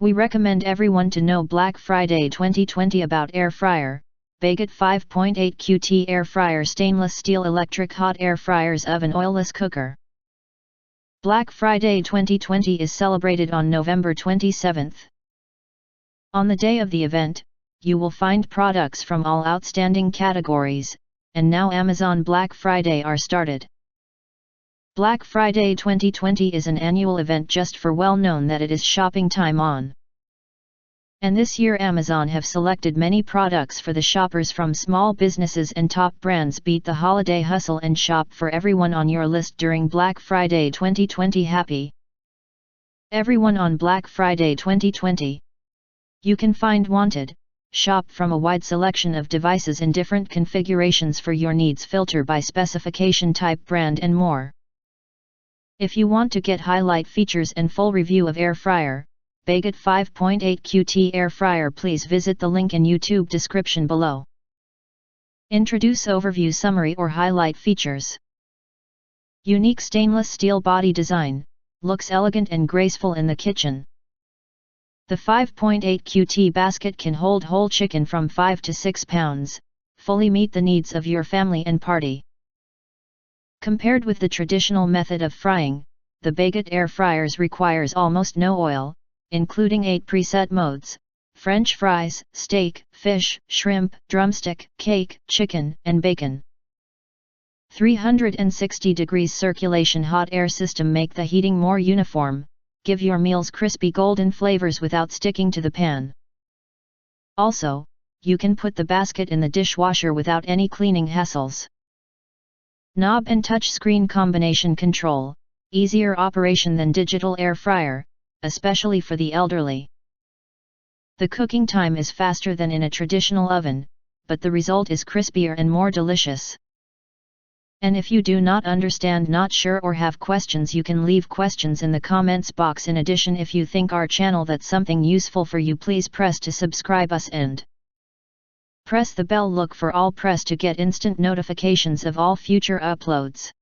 We recommend everyone to know Black Friday 2020 about air fryer, Bagotte 5.8QT air fryer, stainless steel electric hot air fryers, oven, oilless cooker. Black Friday 2020 is celebrated on November 27th. On the day of the event, you will find products from all outstanding categories, and now Amazon Black Friday are started. Black Friday 2020 is an annual event just for well known that it is shopping time on. And this year Amazon have selected many products for the shoppers from small businesses and top brands. Beat the holiday hustle and shop for everyone on your list during Black Friday 2020. Happy everyone on Black Friday 2020. You can find wanted, shop from a wide selection of devices in different configurations for your needs, filter by specification, type, brand and more. If you want to get highlight features and full review of air fryer, Bagotte 5.8QT air fryer, please visit the link in YouTube description below. Introduce overview, summary or highlight features. Unique stainless steel body design, looks elegant and graceful in the kitchen. The 5.8QT basket can hold whole chicken from 5 to 6 pounds, fully meet the needs of your family and party. Compared with the traditional method of frying, the Bagotte air fryers requires almost no oil, including 8 preset modes: French fries, steak, fish, shrimp, drumstick, cake, chicken, and bacon. 360 degrees circulation hot air system make the heating more uniform, give your meals crispy golden flavors without sticking to the pan. Also, you can put the basket in the dishwasher without any cleaning hassles. Knob and touch screen combination control, easier operation than digital air fryer, especially for the elderly. The cooking time is faster than in a traditional oven, but the result is crispier and more delicious. And if you do not understand, not sure or have questions, you can leave questions in the comments box. In addition, if you think our channel that's something useful for you, please press to subscribe us and press the bell. Look for all, press to get instant notifications of all future uploads.